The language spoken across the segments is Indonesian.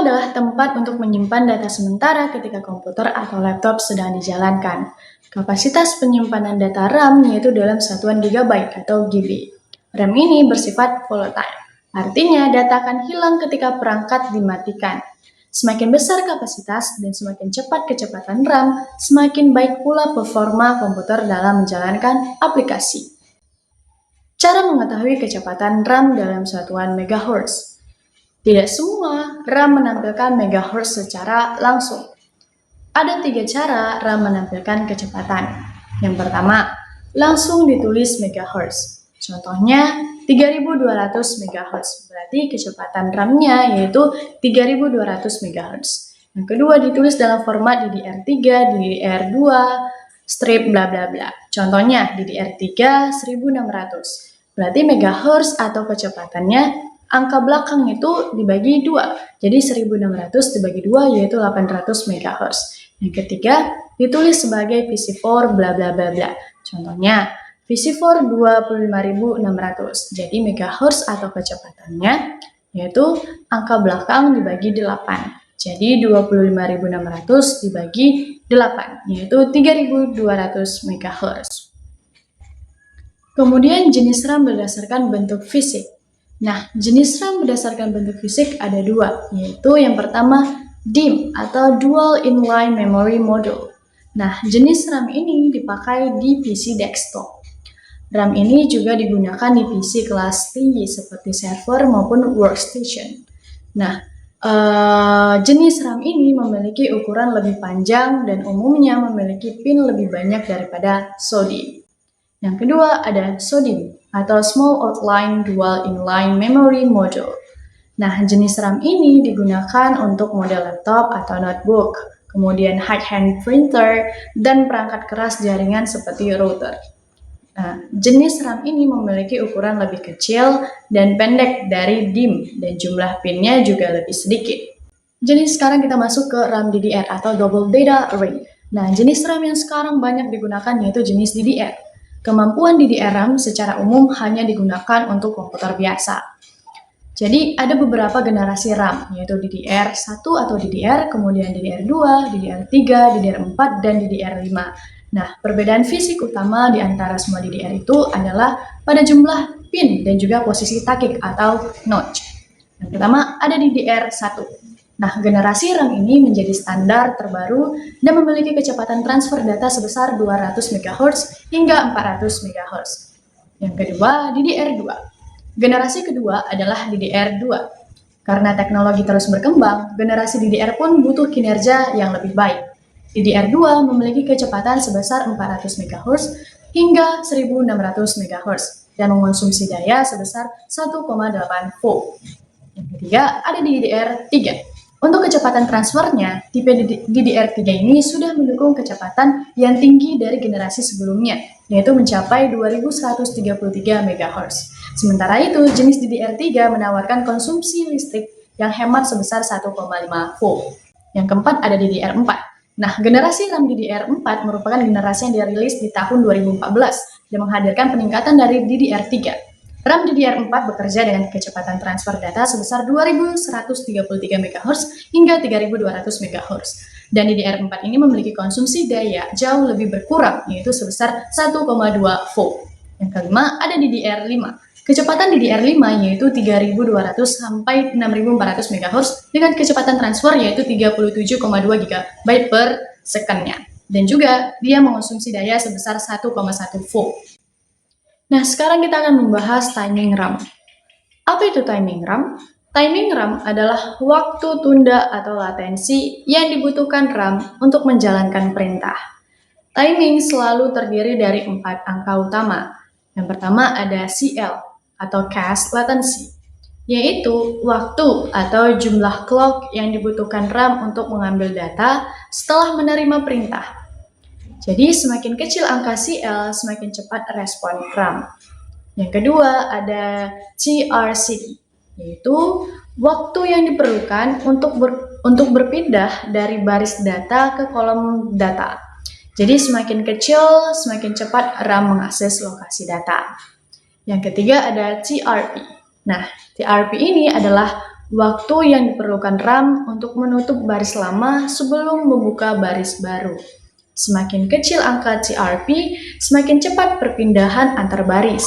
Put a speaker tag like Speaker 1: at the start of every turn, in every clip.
Speaker 1: adalah tempat untuk menyimpan data sementara ketika komputer atau laptop sedang dijalankan. Kapasitas penyimpanan data RAM yaitu dalam satuan GB atau GB. RAM ini bersifat volatile, artinya data akan hilang ketika perangkat dimatikan. Semakin besar kapasitas dan semakin cepat kecepatan RAM, semakin baik pula performa komputer dalam menjalankan aplikasi. Cara mengetahui kecepatan RAM dalam satuan megahertz. Tidak semua RAM menampilkan megahertz secara langsung. Ada 3 cara RAM menampilkan kecepatan. Yang pertama, langsung ditulis megahertz. Contohnya 3200 MHz, berarti kecepatan RAM-nya yaitu 3200 MHz. Yang kedua, ditulis dalam format DDR3, DDR2, strip bla bla bla. Contohnya DDR3 1600. Berarti megahertz atau kecepatannya angka belakang itu dibagi 2. Jadi 1600 dibagi 2 yaitu 800 MHz. Yang ketiga, ditulis sebagai VC4 bla bla bla bla. Contohnya VC4 25600. Jadi megahertz atau kecepatannya yaitu angka belakang dibagi 8. Jadi 25600 dibagi 8 yaitu 3200 MHz. Kemudian jenis RAM berdasarkan bentuk fisik. Nah, jenis RAM berdasarkan bentuk fisik ada 2, yaitu yang pertama DIMM atau Dual Inline Memory Module. Nah, jenis RAM ini dipakai di PC desktop. RAM ini juga digunakan di PC kelas tinggi seperti server maupun workstation. Nah, jenis RAM ini memiliki ukuran lebih panjang dan umumnya memiliki pin lebih banyak daripada SODIMM. Yang kedua ada SODIMM atau Small Outline Dual Inline Memory Module. Nah, jenis RAM ini digunakan untuk model laptop atau notebook, kemudian high-end printer, dan perangkat keras jaringan seperti router. Nah, jenis RAM ini memiliki ukuran lebih kecil dan pendek dari DIMM dan jumlah pinnya juga lebih sedikit. Sekarang kita masuk ke RAM DDR atau Double Data Rate. Nah, jenis RAM yang sekarang banyak digunakan yaitu jenis DDR. Kemampuan DDR RAM secara umum hanya digunakan untuk komputer biasa. Jadi ada beberapa generasi RAM, yaitu DDR1 atau DDR, kemudian DDR2, DDR3, DDR4, dan DDR5. Nah, perbedaan fisik utama di antara semua DDR itu adalah pada jumlah pin dan juga posisi takik atau notch. Yang pertama ada DDR1. Nah, generasi RAM ini menjadi standar terbaru dan memiliki kecepatan transfer data sebesar 200 MHz hingga 400 MHz. Yang kedua, DDR2. Generasi kedua adalah DDR2. Karena teknologi terus berkembang, generasi DDR pun butuh kinerja yang lebih baik. DDR2 memiliki kecepatan sebesar 400 MHz hingga 1600 MHz dan mengonsumsi daya sebesar 1,8 volt. Yang ketiga, ada DDR3. Untuk kecepatan transfernya, tipe DDR3 ini sudah mendukung kecepatan yang tinggi dari generasi sebelumnya, yaitu mencapai 2133 MHz. Sementara itu, jenis DDR3 menawarkan konsumsi listrik yang hemat sebesar 1,5 volt. Yang keempat ada DDR4. Nah, generasi RAM DDR4 merupakan generasi yang dirilis di tahun 2014 dan menghadirkan peningkatan dari DDR3. RAM DDR4 bekerja dengan kecepatan transfer data sebesar 2133 MHz hingga 3200 MHz. Dan DDR4 ini memiliki konsumsi daya jauh lebih berkurang, yaitu sebesar 1,2 volt. Yang kelima, ada DDR5. Kecepatan DDR5 yaitu 3200 sampai 6400 MHz dengan kecepatan transfer yaitu 37,2 GB per second-nya. Dan juga dia mengonsumsi daya sebesar 1,1 volt. Nah, sekarang kita akan membahas timing RAM. Apa itu timing RAM? Timing RAM adalah waktu tunda atau latensi yang dibutuhkan RAM untuk menjalankan perintah. Timing selalu terdiri dari 4 angka utama. Yang pertama ada CL atau cache latency, yaitu waktu atau jumlah clock yang dibutuhkan RAM untuk mengambil data setelah menerima perintah. Jadi semakin kecil angka CL, semakin cepat respon RAM. Yang kedua ada TRC, yaitu waktu yang diperlukan untuk berpindah dari baris data ke kolom data. Jadi semakin kecil, semakin cepat RAM mengakses lokasi data. Yang ketiga ada TRP. Nah, TRP ini adalah waktu yang diperlukan RAM untuk menutup baris lama sebelum membuka baris baru. Semakin kecil angka CRP, semakin cepat perpindahan antar baris.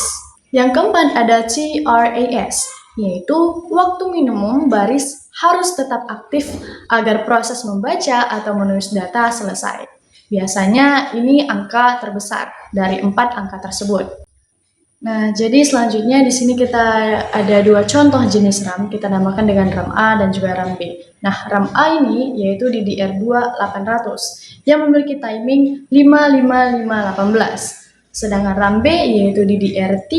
Speaker 1: Yang keempat ada TRAS, yaitu waktu minimum baris harus tetap aktif agar proses membaca atau menulis data selesai. Biasanya ini angka terbesar dari 4 angka tersebut. Nah, jadi selanjutnya di sini kita ada 2 contoh jenis RAM, kita namakan dengan RAM A dan juga RAM B. Nah, RAM A ini yaitu DDR2 800 yang memiliki timing 55518. Sedangkan RAM B yaitu DDR3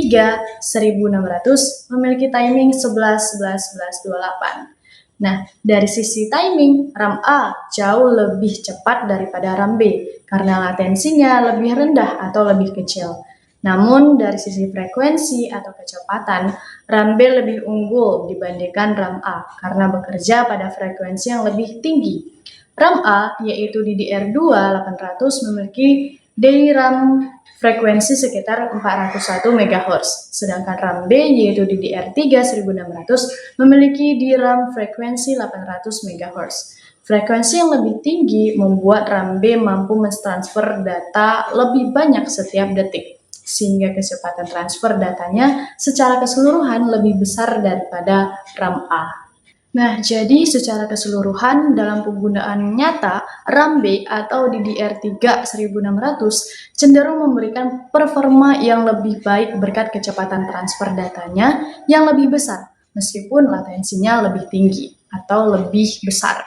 Speaker 1: 1600 memiliki timing 11-11-11-28. Nah, dari sisi timing, RAM A jauh lebih cepat daripada RAM B karena latensinya lebih rendah atau lebih kecil. Namun, dari sisi frekuensi atau kecepatan, RAM B lebih unggul dibandingkan RAM A karena bekerja pada frekuensi yang lebih tinggi. RAM A, yaitu DDR2 800, memiliki DRAM frekuensi sekitar 401 MHz, sedangkan RAM B, yaitu DDR3 1600, memiliki DRAM frekuensi 800 MHz. Frekuensi yang lebih tinggi membuat RAM B mampu mentransfer data lebih banyak setiap detik, sehingga kecepatan transfer datanya secara keseluruhan lebih besar daripada RAM A. Nah, jadi secara keseluruhan dalam penggunaan nyata, RAM B atau DDR3 1600 cenderung memberikan performa yang lebih baik berkat kecepatan transfer datanya yang lebih besar, meskipun latensinya lebih tinggi atau lebih besar.